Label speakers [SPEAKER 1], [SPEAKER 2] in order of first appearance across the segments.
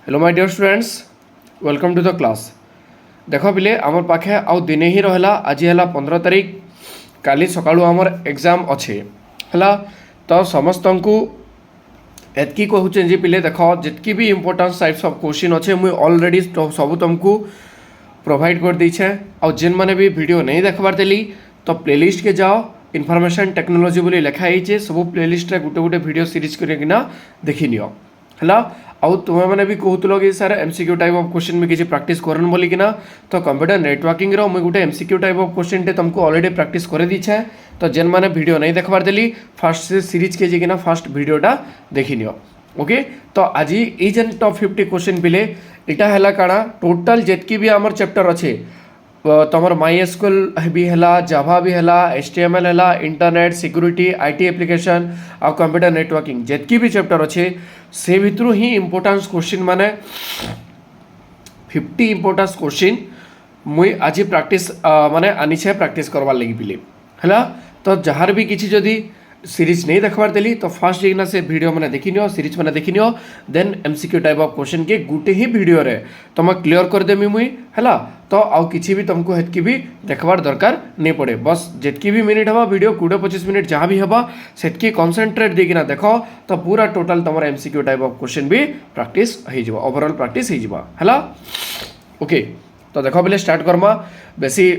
[SPEAKER 1] Hello my dear students, welcome to the class. देख पिले आमर पाखे आउ दिने ही रहा। आज है 15 तारीख, काली सकाळु आमर एग्जाम अच्छे है। तो समस्त को एतकी कहूचे जे पिले देख जितकी भी इम्पोर्टेंट टाइप्स ऑफ क्वेश्चन अच्छे मुझे ऑलरेडी सब तुमको प्रोवाइड कर दीछे। और जेन मैंने भी वीडियो नहीं देखबार देली तो प्लेलिस्ट के जाओ, इनफॉरमेशन टेक्नोलॉजी बोली लिखाई सब प्लेलिस्ट गोटे गोटे वीडियो सीरीज करना देखी नियो है। आउ तुम्हें मैंने भी कहूल कि sir MCQ type of question में किसी प्रैक्टिस करन बोलिकिना, तो कंप्यूटर नेटवर्किंग रो मुझे गोटे एमसीक्यू टाइप ऑफ क्वेश्चन टे तुमको ऑलरेडी प्रैक्टिस कर दीछे। तो जेन मैंने वीडियो नहीं देखबार देली फास्ट से सीरीज के जिना फास्ट वीडियोटा देखी नियो। ओके, तो आज ये जेन टॉप 50 क्वेश्चन पिले इटा है काଣା टोटल जितकी भी आमर चैप्टर अच्छे तुम MySQL भी है, जावा भी है, HTML है, इंटरनेट सिक्यूरीटी IT एप्लिकेशन आ कंप्यूटर नेटवर्किंग जितकी भी चैप्टर अच्छे से भितर ही इम्पोर्टेंस क्वेश्चन माने 50 इम्पोर्टेंस क्वेश्चन मुई आज प्रैक्टिस माने आनी प्रैक्टिस करवार लगी पिले है। तो जहाँ भी किसी जदि सीरीज नहीं देखबार देली तो फास्ट जाइना से वीडियो मैंने देखी नियो, सीरीज मैंने देखी नियो, then MCQ type of question के गुटे ही वीडियो रे तुम क्लियर कर देमी मुई है। तो आउ किसी भी तुमको हेतकी भी देखबार दरकार नहीं पड़े। बस जितकी भी मिनिट हवा वीडियो 20-25 मिनिट जहाँ भी हवा सेतकी कॉन्सेंट्रेट देकिना देखो तो पूरा टोटल तुम एमसीक्यू टाइप ऑफ क्वेश्चन भी प्रैक्टिस हो, ओवरऑल प्रैक्टिस हो है। ओके, तो देखो पहले स्टार्ट करमा। बेसी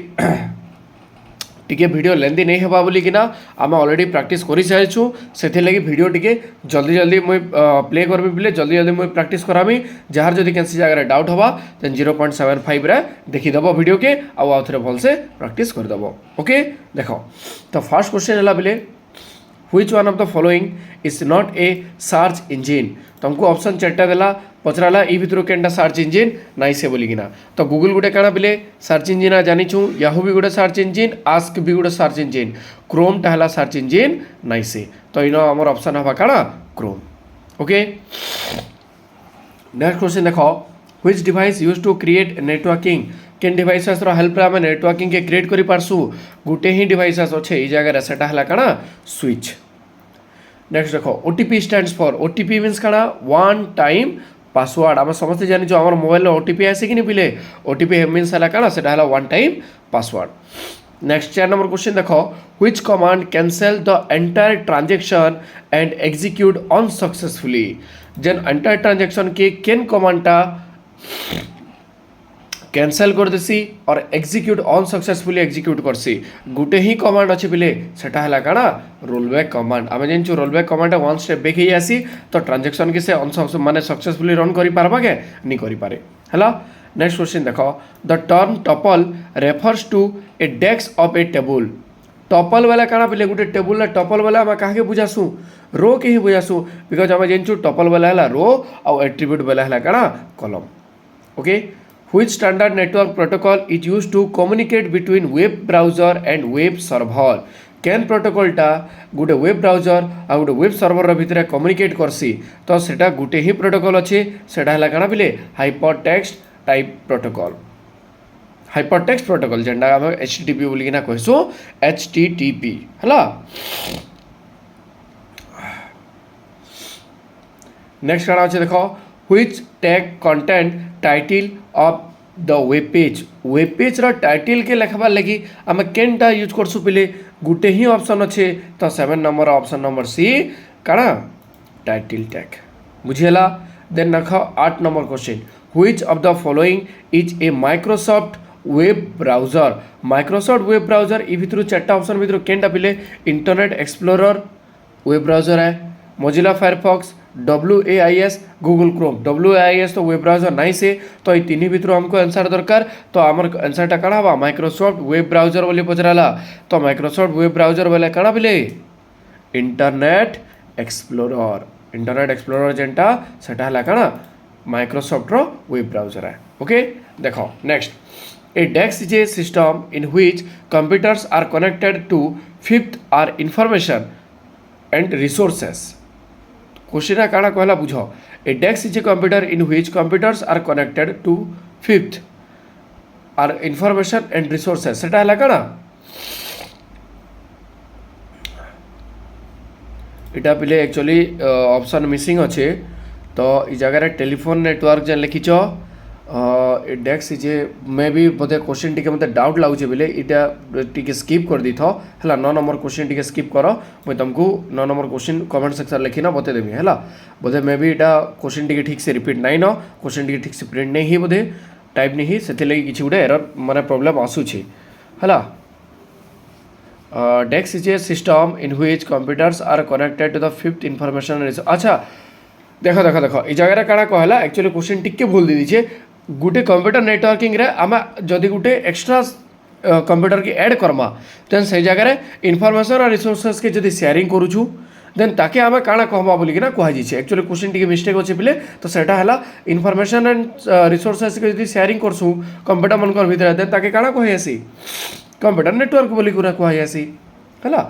[SPEAKER 1] टिके वीडियो लेंदी नहीं हेबा बोली किना आम ऑलरेडी प्रैक्टिस कर सारी से लगी वीडियो टिके जल्दी जल्दी मुई प्ले करबी बोले जल्दी जल्दी मुई प्रैक्टिस करामी। जार जदि कैसी जगह डाउट हवा देन 0.75 रे देखीदेव वीडियो के आउ थे भलसे प्रैक्टिस करदेव। ओके, देख तो फर्स्ट क्वेश्चन है बोले which one of the following is not A search engine. तुमको ऑप्शन 4टा देला, पचराला ई भितर केनटा सर्च इंजिन नाई से बोलिकिना। तो गूगल गोटे काଣା बिले सर्च इंजिन जानिछु, याहू भी गोटे सर्च इंजिन, आस्क भी गोटे सर्च इंजिन, क्रोम टा हला सर्च इंजिन नाई से। तो इन आमर ऑप्शन हवा काଣା क्रोम। ओके, नेक्स्ट क्वेश्चन देखो which device use to create networking. केन डिवाइसेस रो हेल्प रे आम नेटवर्किंग के क्रिएट करि पारसु। गोटे ही डिवाइसेस अच्छे ई जगह सेटा हला काଣା स्विच। नेक्स्ट देखो OTP stands for, OTP means काଣା वन टाइम पासवर्ड। आम समस्त जानी आम मोबाइल ओटीपी आसे कि नहीं पिले, ओटीपी मीन्स है काଣା सेटा हला one time password. Next 4 number question देखो which command cancel the entire transaction and execute unsuccessfully. जेन एंटायर ट्रांजैक्शन के केन कमांडटा कैंसल कर देसी और एग्जीक्यूट अनसक्सेसफुली एग्जीक्यूट करसी। गोटे ही कमांड अच्छे पिले सेटा है काଣା रोलबैक कमांड। आम जानूँ rollback command one step back ही आसी तो ट्रांजैक्शन के से माने सक्सेसफुली रन करि पारबा के नहीं करि पारे है। नेक्स्ट क्वेश्चन देखो the term tuple refers to a desk of a table. Tuple वाला काଣା पिले गोटे टेबुल टपल वाला आम क्या बुझासु रो के ही बुझासु बिकज आम जानूँ टपल वाला है रो आउ एट्रीब्यूट वाला है काଣା column. Okay, which standard network protocol is used to communicate between web browser and web server। Can protocol टा गोटे वेब ब्राउजर आ गोटे वेब सर्वर भितर कम्युनिकेट करसी तो सेटा गोटे ही प्रोटोकॉल अच्छे सेटा है काଣା पिले hypertext type protocol. Hypertext protocol जेनटा आम HTTP बोलिकिना कहसु HTTP है। नेक्स्ट काଣା अच्छे देखो which tag content title of the web page. Web page रा टाइटल के लिखबार लगी आम केनटा यूज करसु पिले गोटे ही ऑप्शन अच्छे तो 7 नंबर ऑप्शन नंबर सी काଣା टाइटल टैग बुझेला। देन रख 8 number question which of the following is a Microsoft web browser. Microsoft web browser ई भितर 4टा ऑप्शन भितर केनटा पिले इंटरनेट एक्सप्लोरर वेब ब्राउजर है, Mozilla Firefox, WAIS Google Chrome. WAIS तो वेब ब्राउजर नहीं से तो ये तीन भितर हमको आंसर दरकार। तो आमर आंसरटा काଣା हवा माइक्रोसॉफ्ट वेब ब्राउजर बोली पचराला तो माइक्रोसॉफ्ट वेब ब्राउजर बोले काଣା बिले इंटरनेट एक्सप्लोरर। इंटरनेट एक्सप्लोरर जेनटा सेटा हला काଣା माइक्रोसॉफ्ट रो वेब ब्राउजर है। ओके, देखो next a desk is a system in which computers are connected to fifth are information and resources. Question काଣା कहला बुझ a desk is a computer in which computers are connected to fifth are information and resources सेटा हला काଣା इटा पिले actually option missing अच्छे तो ई जगह टेलीफोन नेटवर्क जेन लिखिच डेक्स जे मे भी बोधे क्वेश्चन टी मत डाउट लगुचे बोले यहाँ टी स्कीप कर दी था है 9 नंबर क्वेश्चन टी स्कीप कर मुझे तुमको 9 नंबर क्वेश्चन कमेंट सेक्शन लिखिना बतेदेमी है बोधे मे भी यहाँ क्वेश्चन टी ठीक से रिपीट नाइन क्वेश्चन टी ठीक से प्रिंट नहीं बोधे टाइप नहीं से किसी गोटे एरर माने प्रोब्लेम आसूची है desk is a system in which computers are connected to the fifth information. अच्छा देख देख देख ये जगह काଣା कहला एक्चुअली क्वेश्चन टिके भूल दे दीजिए गोटे कंप्यूटर नेटवर्किंग रे आम जदि गोटे एक्स्ट्रा कंप्यूटर की ऐड करमा देन से जगह इनफॉरमेशन और रिसोर्सेस के जदि शेयरिंग करूछु देन ताके आम काଣା कहमा बोलिक ना कहुचे एक्चुअली क्वेश्चन टी मिस्टेक अच्छे पिले तो सेटा है इनफॉरमेशन एंड रिसोर्सेस के जदि शेयरिंग करसु कंप्यूटर मनकर भितर देन ताके काଣା कहि आसी कंप्यूटर नेटवर्क बोली कहि आसी है।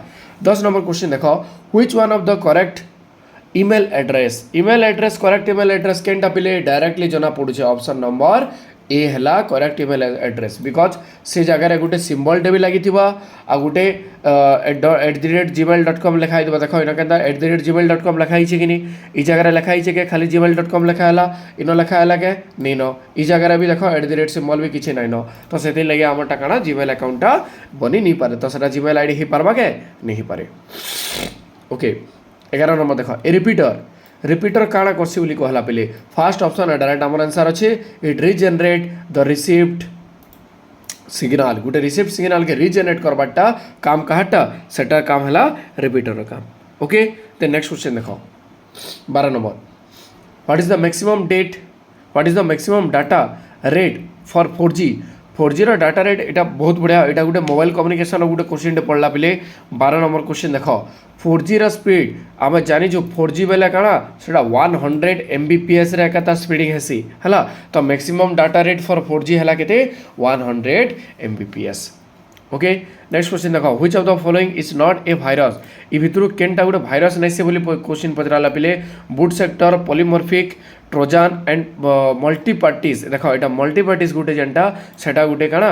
[SPEAKER 1] 10 नंबर क्वेश्चन देख which one of the correct email address correct email address केनटा पिले डायरेक्टली जना पड़ुचे ऑप्शन नंबर ए है करेक्ट ईमेल एड्रेस बिकज से जगह गोटे सिंबल टे भी लगी आ गोटे @gmail.com लिखाई देख इन के @gmail.com लिखाई कि नहीं ई जगह लिखाई के खाली gmail.com लिखाला इन लिखाला के नहीं न ई जगह भी देख सिंबल भी किसी नाइन तो से लगे आमटा काଣା जीमेल अकाउंटा बनी नहीं पारे तो सर जीमेल आईडी हो पार्बा के नहीं पारे। ओके 11 नंबर देख रिपीटर काଣା करसी बोली कहला पहले फास्ट ऑप्शन डायरेक्ट आमर आंसर अच्छे it regenerate the received signal गोटे रिसीव्ड सिग्नल के रिजेनरेट करवाटा काम कहाटा सेटा काम है रिपीटर काम। ओके तो नेक्स्ट क्वेश्चन देख 12 number what is the maximum data rate for 4G data rate एटा बहुत बढ़िया यहाँ गोटे मोबाइल कम्युनिकेशन गोटे क्वेश्चन पढ़ला पिले 12 नंबर क्वेश्चन देख 4G स्पीड आम जानीचु 4G बेले काଣା से 100 Mbps रे एका स्पीडिंग हेसी है तो maximum data rate for 4G है केते 100 Mbps। ओके नेक्स्ट क्वेश्चन देख which of the following is not A virus इ भितर केनटा गोटे भाइरस नहीं से बोली क्वेश्चन पचराला पिले boot sector polymorphic Trojan and multipartite देख यहाँ मल्टीपार्टिस गोटे जेनटा सेटा गोटे काଣା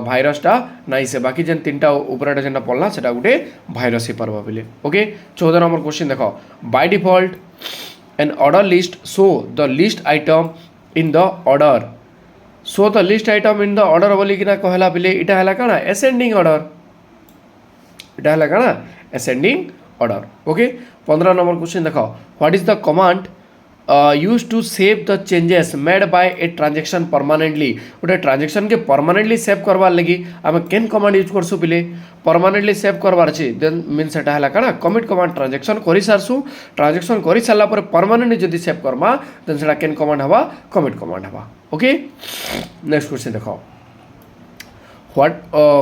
[SPEAKER 1] भाइरसटा नाई से बाकी जेन 3टा उपरटा जेनटा पड़ला सेटा गोटे भाइरस ही पार्बा बोले। ओके 14 नंबर क्वेश्चन देख by default an order list show the list item in the order in the order बोली कि कहला पिले इटा है काଣା एसेंडिंग ऑर्डर इटा है काଣା ascending order. Okay 15 number question देख what is the command use to save the changes made by a transaction permanently गोटे ट्रांजेक्शन के परमानेंटली सेव करवार लगी आम केन कमांड यूज करसु पिले परमानेंटली सेव करवार अच्छे देन मीन से काଣା कमिट कमांड ट्रांजेक्शन कर सारसु ट्रांजेक्शन कर सारा परमानेंटली जदि सेव करमा देन से केन कमांड हवा कमिट कमांड हवा। ओके नेक्स्ट क्वेश्चन देख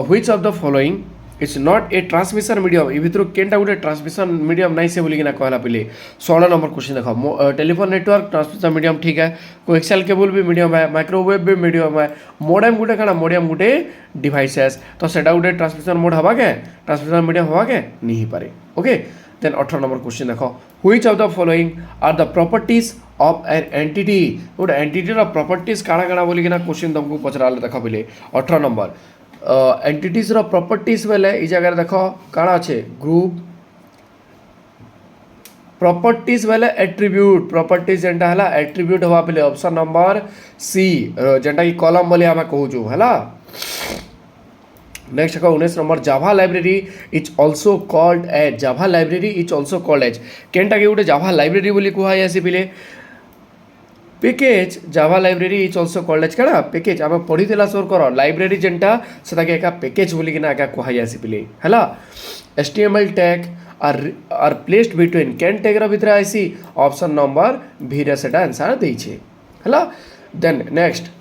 [SPEAKER 1] which of the following it's not a transmission medium ये भितर केनटा गोटे ट्रांसमिशन मीडियम नहीं से बोलिकिना कहला पिले 16 नंबर क्वेश्चन देख टेलीफोन नेटवर्क ट्रांसमिशन मीडियम ठीक है कोएक्सियल केबल भी मीडियम है माइक्रोवेव भी मीडियम है मोडेम गोटे काଣା मोडेम गोटे डिवाइसेस तो सेटा गोटे ट्रांसमिशन मोड हवा के ट्रांसमिशन मीडियम हवा के नहीं पारे। ओके देन 18 नंबर क्वेश्चन देख which of the following are the properties of an entity गोटे एंटिटी प्रॉपर्टीज काଣା काଣା बोलिकिना क्वेश्चन तुमको पचराले देख पिले 18 नंबर एंटिटीज रो प्रॉपर्टीज बेले ई जगह देख काଣା अच्छे ग्रुप प्रॉपर्टीज बेले एट्रीब्यूट प्रॉपर्टीज जेनटा है एट्रीब्यूट हवा पे ऑप्शन नंबर सी जेनटा कि कॉलम बोली आम कहूँ है। नेक्स्ट देखो 19 number Java library is also called as केनटा के गोटे जाभा लाइब्रेरी बोली कहुई आसी पिले package Java library is also called as क्या पैकेज आम पढ़ी सोर कर लाइब्रेरी जेनटा से एका पैकेज बोलिकिना एका कहुई आसी पिले है। HTML tag are placed between can tag भितर आसी ऑप्शन नंबर भी रे सेटा आंसर देइछे है। Then next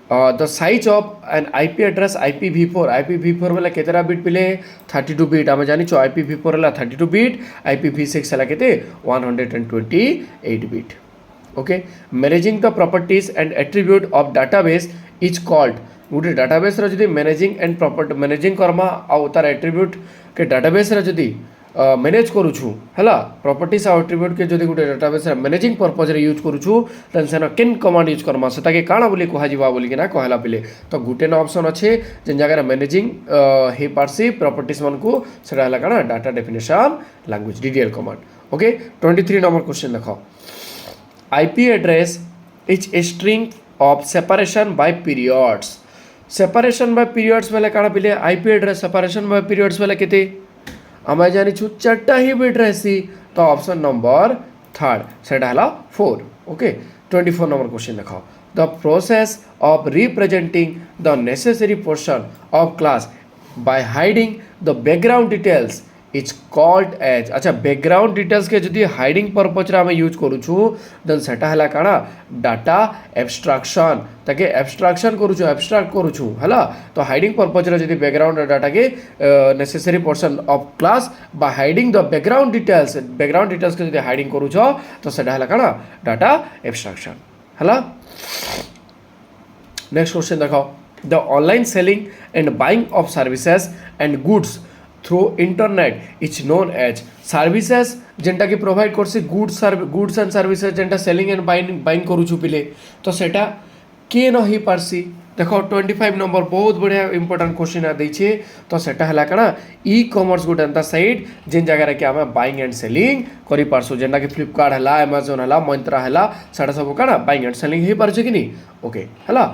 [SPEAKER 1] the size of an IP address IPv4 वाला केतरा बिट पिले 32 बिट आम जानी IPv4 है 32 बिट IPv6 है केते 128 bit. Okay managing the properties and attribute of database is called गोटे डाटाबेस जदि मैनेजिंग करमा आउ तार एट्रीब्यूट के डाटाबेस जदि मैनेज करूछु है प्रॉपर्टीज आ एट्रीब्यूट के जदि गोटे डाटाबेस मैनेजिंग पर्पज रे यूज करूछु देन सेन केन कमांड यूज करमा सेटा के काଣା बोली कहुवा बोलिकिना कहला पिले तो गोटे न ऑप्शन अच्छे जेन जगह मैनेजिंग हे पार्सी प्रॉपर्टीज मन को सेटा हला काଣା data definition language DDL command. Okay 23 number question देख IP address is a string of separation by periods separation by periods बेले काଣା पिले IP address separation by periods बेले केते आमे जानिछु चारटा ही बिट रहसी तो ऑप्शन नंबर थर्ड सेटा हला 4 ओके 24 नंबर क्वेश्चन देखो the process of representing the necessary portion of class by hiding the background details is called as अच्छा बैकग्राउंड डिटेल्स के जदि हाइडिंग पर्पज रे आमे यूज करूछु देन सेटा हला काଣା डाटा एब्स्ट्रैक्शन ताके एब्स्ट्रैक्शन करूछु एब्स्ट्रैक्ट करूछु हला तो हाइडिंग पर्पज रे जदि बैकग्राउंड डाटा के necessary portion of class by hiding the background details के जदि हाइडिंग करूछु तो सेटा हला काଣା डाटा एब्स्ट्रैक्शन हला नेक्स्ट क्वेश्चन देखो the online selling and buying of services and goods through internet is known as services जेनटा कि प्रोवाइड करसी गुड्स एंड सर्विसेज जेनटा सेलिंग एंड बाइंग करूछु पिले तो सेटा के न ही पारसी देखो 25 नंबर बहुत बढ़िया इंपोर्टेंट क्वेश्चन आ दैछे तो सेटा हला कना ई कॉमर्स गुड एंता साइट जेन जगह रे कि आमे बाइंग एंड सेलिंग करि पारसु जेनटा कि फ्लिपकार्ट हला अमेजन हला मंत्रा हला सेटा सब कना बाइंग एंड सेलिंग ही पारछे कि नी ओके हला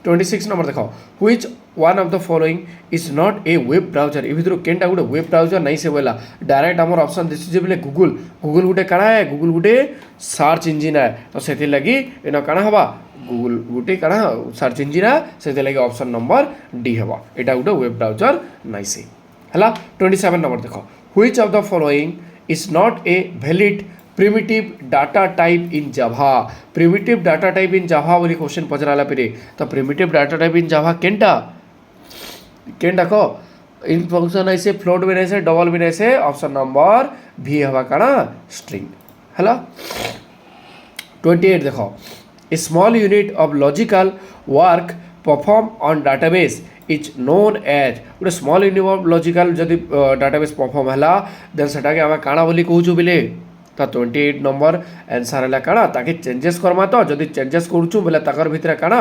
[SPEAKER 1] 26 नंबर देखो which one of the following is not a web browser ए भितर केनटा गुटे वेब ब्राउजर नहीं से बोला डायरेक्ट हमर ऑप्शन दिस जे बोले गूगल गुटे काना है गूगल गुटे सर्च इंजिन है तो सेति लगी एनो काना हवा गूगल गुटे काना सर्च इंजिन है सेति लगी ऑप्शन नंबर डी हवा एटा गुटे वेब ब्राउजर नहीं से हला 27 नंबर देखो which of the following is not a valid primitive data type in Java primitive data type in Java बोली क्वेश्चन पचराला पिरे तो primitive data type in Java केनटा को इन फंक्शन ऐसे फ्लोट भी नहीं से डबल भी नहीं से ऑप्शन नंबर भी हवा काना स्ट्रिंग हला 28 देखो a small unit of logical work perform on database is known as गोटे स्मॉल यूनिट ऑफ लॉजिकल जदि डाटाबेस परफॉर्म हला देन सेटा के आमे काना बोली कहूछु बिले तो 28 नंबर आंसर है काଣା ताके चेंजेस करमा तो जदि चेंजेस करूछु बोले ताकर भितर काଣା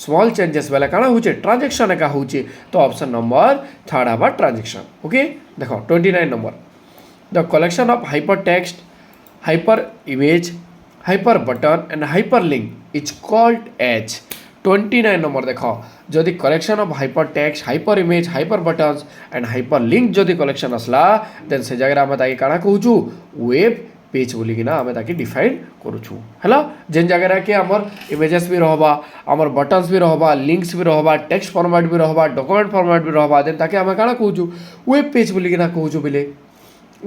[SPEAKER 1] स्मॉल चेंजेस बेले काଣା होचे ट्रांजैक्शन एका होचे तो ऑप्शन नंबर थर्ड हवा ट्रांजैक्शन ओके देखो 29 number the collection of hyper text hyper image hyper button and hyper link is called as 29 number देखो जदि collection of hyper text hyper image hyper buttons and hyper link जदि collection असला then से जगह आमे ताके काଣା कहूछु web page बोलिकिना आमे ताके डिफाइन करूछु हला जेन जगह के हमर इमेजेस भी रहबा हमर बटन्स भी रहबा लिंक्स भी रहबा टेक्स्ट फॉर्मेट भी रहबा डॉक्यूमेंट फॉर्मेट भी रहबा देन ताके आमे काଣା कहूछु वेब पेज बोलिकिना कहूछु बिले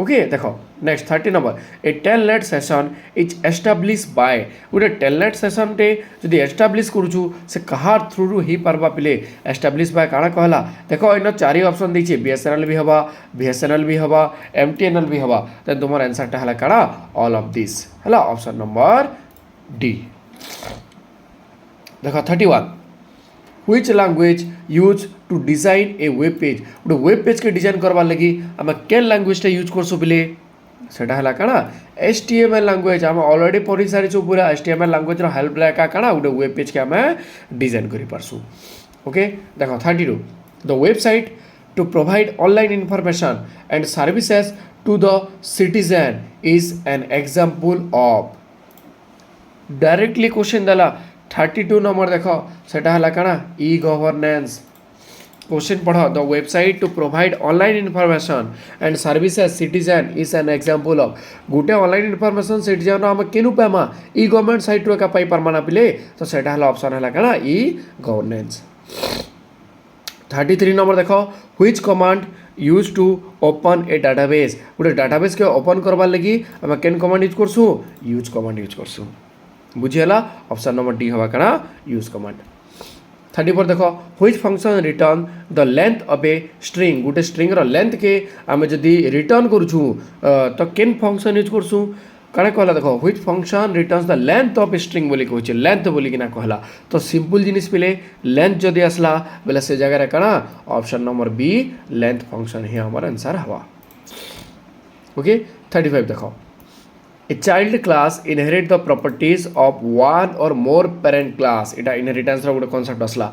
[SPEAKER 1] ओके देखो next 30 number a telnet session is establish by गोटे टेलनेट सेशन टे जदि एस्टाब्लिश करूछु से कहार थ्रू ही पारबा पिले एस्टाब्लिश बाय काଣା कहला देखो इन चारि ऑप्शन दैछि बीएसएनएल भी हवा बीएसएनएल भी हवा एमटीएनएल भी हवा देन तुमर आंसर टा हला काଣା ऑल ऑफ दिस हला ऑप्शन नंबर डी देखो 31 which language use to design a web page गोटे वेब पेज के डिजाइन करवार लगी आम केन लैंग्वेज टा यूज करसु बिले सेटा हला काଣା HTML लैंग्वेज आम ऑलरेडी पढ़ी सारिछु पूरा HTML लैंग्वेज रो हेल्प लेका काଣା गोटे वेब पेज के आम डिजाइन करि परसु ओके देखो 32 the website to provide online information and services to the citizen is an example of directly question दला 32 नंबर देखो सेटा हला काଣା ई गवर्नेंस क्वेश्चन पढ़ो the website to provide online information and services citizen is an example of गोटे online information citizen हम केनु पामा ई government site रो का पाई परमाना पिले तो सेटा हला ऑप्शन हला काଣା ई गवर्नेंस 33 नंबर देखो which command use to open a database गोटे डाटाबेस के ओपन करबार लगी हम केन कमांड यूज करसु यूज कमांड यूज करसु बुझियला ऑप्शन नंबर डी हवा काଣା यूज कमांड 34 देखो which function return the length of a string गोटे स्ट्रिंग रो लेंथ के आमे जदी रिटर्न करछु तो केन फंक्शन यूज करछु काଣା कहला देखो which function returns the length of a string बोली कहछ लेंथ बोली किना कहला तो सिंपल जिनिस पिले लेंथ जदी असला बेला से जगह रे काଣା option number B length function ही हमर आंसर हवा ओके 35 देखो A child class inherit the properties of one or more parent class इटा inheritance रो गोटे concept असला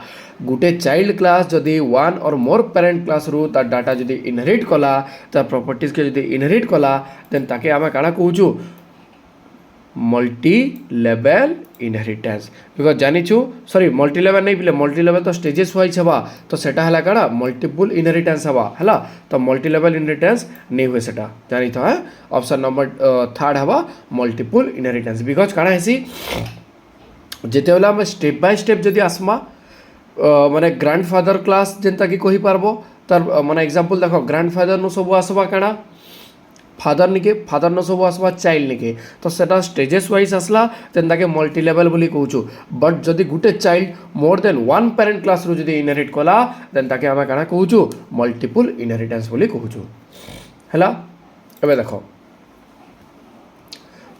[SPEAKER 1] गोटे child class जदि one or more parent class रो ता डाटा जदि inherit कला ता properties के जदि inherit कला देन ताके आमे काଣା कहूछु मल्टी लेवल इनहेरिटेंस बिकज जानिछु सॉरी मल्टी लेवल नहीं पिले मल्टी लेवल तो स्टेजेस वाइज हवा तो सेटा हला काड़ा मल्टीपल इनहेरिटेंस हवा हला तो मल्टी लेवल इनहेरिटेंस नहीं हुए सेटा जानी तो है ऑप्शन नंबर थर्ड हवा मल्टीपल इनहेरिटेंस बिकज काड़ा हेसी जेते बेला हम स्टेप बाय स्टेप जदि आसमा माने ग्रांडफादर क्लास जेनता कि कहि पारबो तार माने एग्जांपल देखो ग्रांडफादर नो सब आसबा काड़ा फादर निके फादर न सब आसबा चाइल्ड निके तो सेटा स्टेजेस वाइज आसला देन ताके मल्टी लेवल बोली कहूछु बट जदि गुटे child more than one parent class रु जदि इनहेरिट कला देन ताके आमे काना कहूछु मल्टीपल इनहेरिटेंस बोली कहूछु हला एबे देखो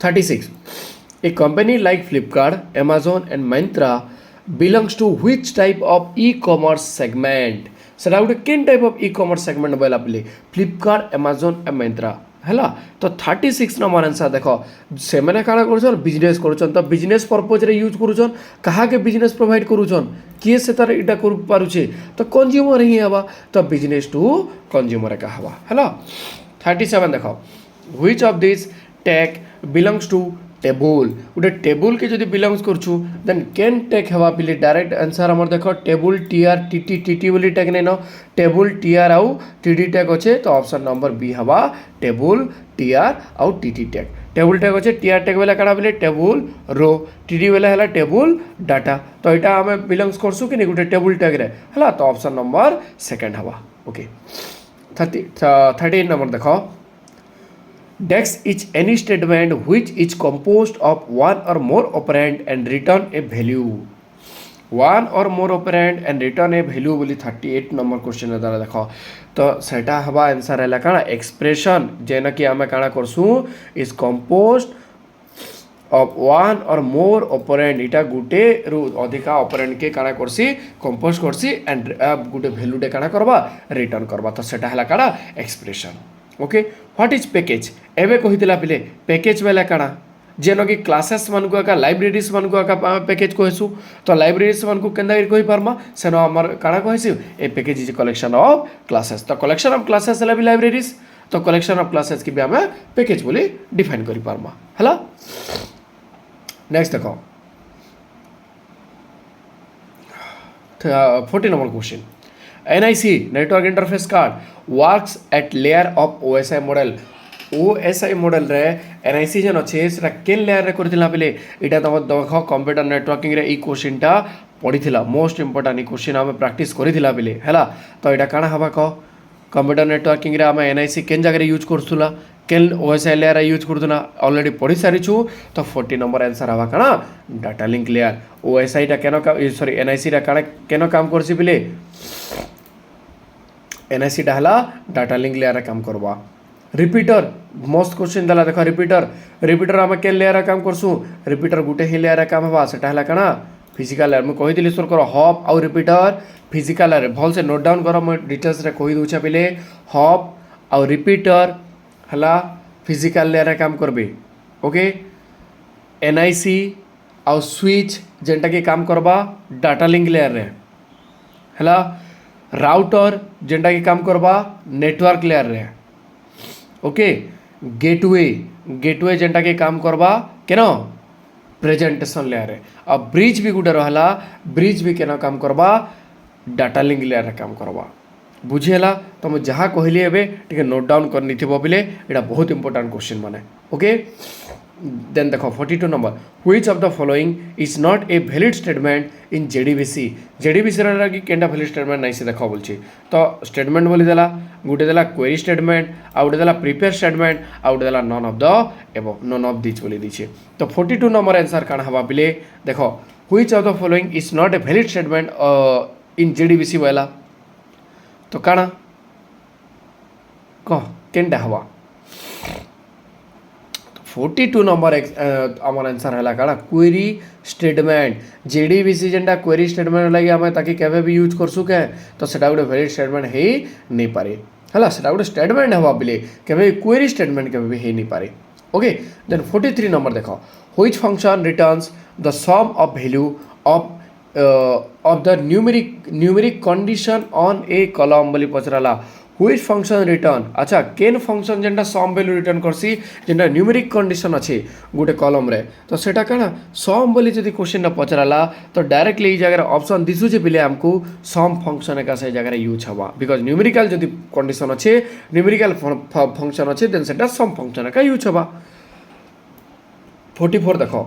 [SPEAKER 1] 36 ए company like Flipkart Amazon and Myntra belongs to which type of e-commerce segment सेटा गोटे केन टाइप ऑफ ई-कॉमर्स सेगमेंट बोला पले फ्लिपकार्ट Amazon एंड Myntra हैला तो 36 नंबर आंसर देखो से मैंने काना करूछन बिजनेस करूछन तो बिजनेस पर्पज रे यूज करूछन कहा के बिजनेस प्रोवाइड करूछन किए से तार इटा कर पारुछे तो कंज्यूमर ही हवा तो बिजनेस टू कंज्यूमर का हवा हैला 37 देखो which of this tag belongs to table गोटे टेबुल के जदि बिलोंग्स करछु देन कैन टेक हवा पिले डायरेक्ट आंसर हमर देखो टेबुल टीआर टीटी टीटी बोली टैग नै न टेबुल टीआर आउ टीटी टैग अच्छे तो ऑप्शन नंबर बी हवा टेबुल टीआर आउ टीटी टैग टेबुल टैग अच्छे टीआर टैग वाला काना बोले टेबुल रो टीटी वाला हला टेबुल डाटा तो एटा हमें बिलोंग्स करछु कि नै गोटे टेबुल टैग रे हला तो ऑप्शन नंबर सेकंड हवा ओके 38 नंबर देखो Dex is any statement which is composed of one or more operand and return a value. One or more operand and return a value बोली 38 number question है दारा देखो तो सेटा हवा answer है काना एक्सप्रेशन जेना कि आमे काना करसु is composed of one or more operand इटा गुटे रु अधिका operand के काना करसी कंपोज करसी एंड गुटे वैल्यू डे काना करबा रिटर्न करबा तो सेटा हला काना expression okay what is package एबे कहितला पिले पैकेज वाला काना जेनो कि क्लासेस मन को का लाइब्रेरीज मन को का पैकेज कहसु तो लाइब्रेरीज मन को केंदा कहि पारमा सेनो हमर काना कहसु a package is collection of classes तो कलेक्शन ऑफ क्लासेस हला भी लाइब्रेरीज तो कलेक्शन ऑफ क्लासेस की भी हमें पैकेज बोली डिफाइन करि पारमा हला नेक्स्ट देखो 40 number question NIC network interface card works at layer of OSI model OSI model रे NIC जन अच्छे सेटा केन लेयर रे करथिला पले एटा तम देखो कंप्यूटर नेटवर्किंग रे ई क्वेश्चनटा पढ़िथिला मोस्ट इंपोर्टेंट ई क्वेश्चन हम प्रैक्टिस करिथिला पले हैला तो एटा काना हबा को कंप्यूटर नेटवर्किंग रे हम NIC केन जगह रे यूज करथुला केन OSI लेयर यूज करथुना ऑलरेडी पढ़ी सारी छु तो 40 नंबर आंसर हवा काना डाटा लिंक लेयर OSI टा केनो का सॉरी NIC रा काना केनो काम करसी पले NIC डाला डाटा लिंक लेयर काम करवा रिपीटर मोस्ट क्वेश्चन दला देखो रिपीटर आम के लेयर काम करसु रिपीटर गुटे ही लेयर काम हवा सेटा हला काना फिजिकल लेयर मैं कहि दिली सर करो हॉप आउ रिपीटर फिजिकल लेयर भल से नोट डाउन करो मैं डिटेल्स रे कहि दोछा पले हॉप आउ रिपीटर हला फिजिकल लेयर काम करबे ओके NIC आउ स्विच जेंटा के काम करबा डाटा लिंक लेयर रे हला राउटर जेंटा की काम करबा नेटवर्क लेयर रे ओके गेटवे जेंटा के काम करबा केनो प्रेजेंटेशन लेयर रे अब ब्रिज भी गुटे रहला ब्रिज भी केनो काम करबा डाटा लिंक लेयर रे काम करबा बुझेला तो मैं जहाँ कहली एबे टिके नोट डाउन कर निथिबो बिले एटा बहुत इंपोर्टेंट क्वेश्चन माने ओके देन देखो 42 number which of the following is not a valid statement in JDBC रे कि केंडा वैलिड स्टेटमेंट नहीं से देखो बोलछि तो स्टेटमेंट बोली देला गुटे देला क्वेरी स्टेटमेंट आउट देला प्रिपेयर स्टेटमेंट आउट देला none of the above none of this बोली दिछि तो 42 नंबर आंसर काना हवा बिले देखो which of the following is not a valid statement in JDBC वाला तो काना कह केंडा हवा 42 नंबर आमर आंसर है काड़ा क्वेरी स्टेटमेंट JDBC जेंटा क्वेरी स्टेटमेंट लगी आम ताकि केबे भी यूज करसु के तो सेटा गोटे वैलिड स्टेटमेंट हे नहीं पारे हला सेटा गोटे स्टेटमेंट हवा बिले केबे क्वेरी स्टेटमेंट केबे भी हे नहीं पारे ओके देन 43 नंबर देखो which function returns the sum of value of the numeric condition on a column बोली पचराला হুইচ ফংশন রিটর্ন আচ্ছা কেন ফংশন যেটা সম ভ্যালু রিটর্ন করছি যেটা ন্यूमेरिक कंडीशन अच्छे गोटे कलम रे तो सेटा काना सम बोली जदि क्वेश्चन पचराला तो डायरेक्टली ये जगह ऑप्शन दिसुचे पिले हमको सम फंक्शन का से जगह यूज हवा बिकॉज न्यूमेरिकल जदि कंडीशन अच्छे न्यूमेरिकल फंक्शन अच्छे देन सेटा सम फंक्शन का यूज हवा 44 देखो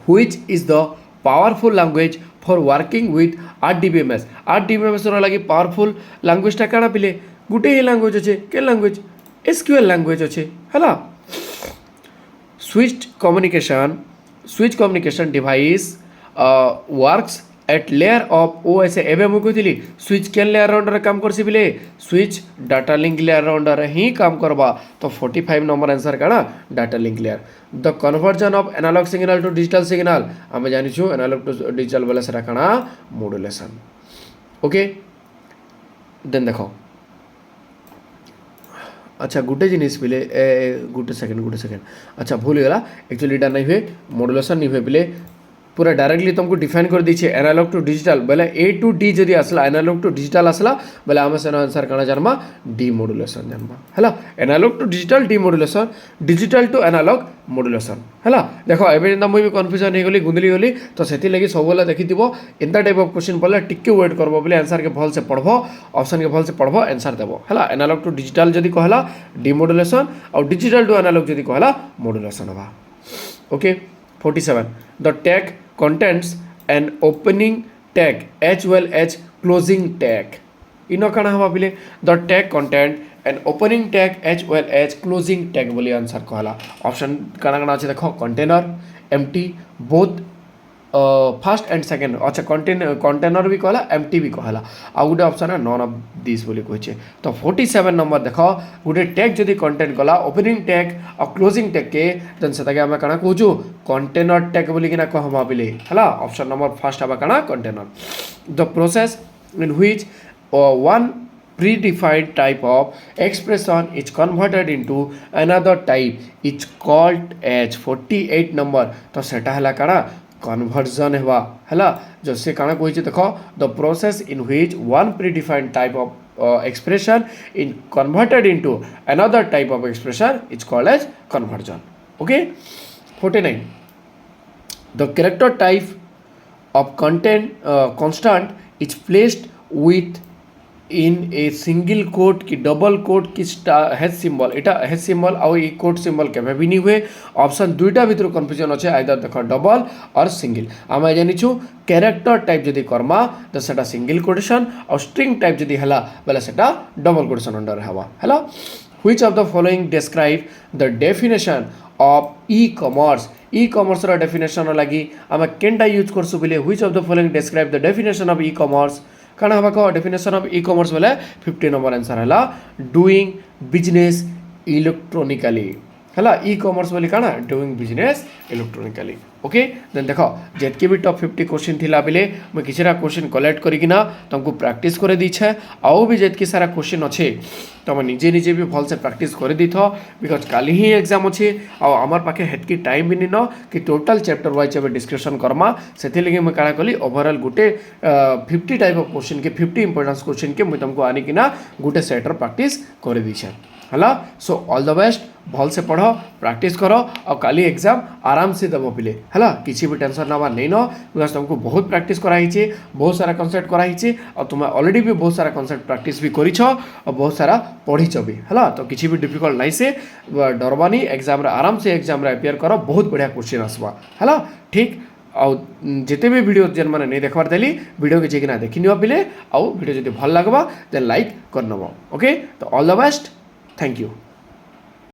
[SPEAKER 1] which is the powerful language for working with RDBMS RDBMS रो लगी पावरफुल लैंग्वेज टा काना पिले गुटे ही लैंग्वेज अच्छे के लैंग्वेज SQL लैंग्वेज अच्छे हला switch communication device works at layer of OS एबे मु कहली स्विच केन लेयर अंडर काम करसी बिले switch data link layer under ही काम करबा तो 45 नंबर आंसर काना data link layer the conversion of analog signal to digital signal आमे जानि छु एनालॉग टू डिजिटल बोले सेटा काना मॉड्यूलेशन ओके देन देखो अच्छा गुटे जिनिस पिले गुटे सेकेंड अच्छा भूल गला एक्चुअली इटा नहीं हुए मॉड्यूलेशन नहीं हुए पिले पूरा डायरेक्टली तुमको डिफाइन कर दीजिए एनालॉग टू डिजिटल बोले A to D जदि आसला एनालॉग टू डिजिटल आसला बोले आम से आंसर काना जानमा डिमॉड्यूलेशन जानमा हैला analogue to digital demodulation digital to analogue modulation हैला देखो एबे जेंदा मुई भी कंफ्यूजन हे गली गुंदली गली तो सेति लागि सबला देखिथिबो एंता टाइप ऑफ क्वेश्चन पड़ले टिके वेट करबो बोले आंसर के भल से पढ़बो ऑप्शन के भल से पढ़बो आंसर देबो हैला एनालॉग टू डिजिटल जदि कहला डिमॉड्यूलेशन और डिजिटल टू एनालॉग जदि कहला मॉड्यूलेशन होबा okay 47 the tag contains an opening tag as well as closing tag इनो काना हवा बिले the tag content an opening tag as well as closing tag बोली आंसर कहला ऑप्शन काना काना अच्छे देखो container empty both first and second अच्छा कंटेनर भी कहला एम्प्टी भी कहला आ गोटे ऑप्शन है नॉन ऑफ दिस बोली कहे तो 47 नंबर देख गोटे टैग जदि कंटेन कला ओपनिंग टैग और क्लोजिंग टैग के देन से आम काना कहूँ कंटेनर टैग बोली किना कहमा बिले है ऑप्शन नंबर फर्स्ट हवा काना container the process in which one predefined type of expression is converted into another type is called as 48 number तो सेटा हला काना कन्वर्जन हेबा हला जो से काना कहि देखो the process in which one predefined type of expression in converted into another type of expression is called as conversion okay 49 the character type of constant is placed with in a single quote की double coat की हेच symbol इटा हेच symbol आउ ई coat symbol केबे भी नहीं हुए option दुईटा भीतर कंफ्यूजन अच्छे आइदर देख डबल और सिंगल आम जानिछु कैरेक्टर टाइप जदि कर्मा तो सेटा सिंगल कोटेशन और स्ट्रिंग टाइप जदि हला बेला सेटा डबल कोटेशन अंडर हवा हला which of the following describe the definition of e-commerce e-commerce रो डेफिनेशन लगी आम केनटा यूज करसु बिले which of the following describe the definition of e-commerce काना हवा को डेफिनेशन ऑफ ई-कॉमर्स बोले 50 नंबर आंसर हला डूइंग बिजनेस इलेक्ट्रॉनिकली हला ई-कॉमर्स बोली काना doing business electronically okay then देखो जेतके भी टॉप 50 क्वेश्चन थिला बिले मैं किछरा क्वेश्चन कलेक्ट करिकिना तुमको प्रैक्टिस करे दीछे आउ भी जेतके सारा क्वेश्चन अच्छे तुम निजे निजे भी भल से प्रैक्टिस करे दी थो बिकॉज काली ही एग्जाम अच्छे आ आमार पाखे हेतकी टाइम भी नहीं न कि टोटल चैप्टर वाइज एबे डिस्कशन करमा सेथि लगे मैं काना कली overall Gute 50 type of question के 50 इंपोर्टेंस क्वेश्चन के मैं तुमको आनी किना गुटे सेटर प्रैक्टिस करे दीछे हला सो ऑल द बेस्ट भल से पढ़ो प्रैक्टिस करो और काली एग्जाम आराम से दबो पिले हला किसी भी टेंशन नवा नहीं न बिकॉज तुमको बहुत प्रैक्टिस कराई बहुत सारा कॉन्सेप्ट कराई और तुम ऑलरेडी भी बहुत सारा कॉन्सेप्ट प्रैक्टिस भी करिछ और बहुत सारा पढ़ीच भी हला तो किसी भी डिफिकल्ट नहीं से डरबानी एग्जाम रे आराम से एग्जाम रे अपियर करो बहुत बढ़िया क्वेश्चन आसवा हला ठीक आउ जिते भी वीडियो जेन मैंने नहीं देखबार देली वीडियो के जेकिना देखि नियो पिले आउ वीडियो जदि भल लागबा देन लाइक कर नबो ओके तो all the best thank you.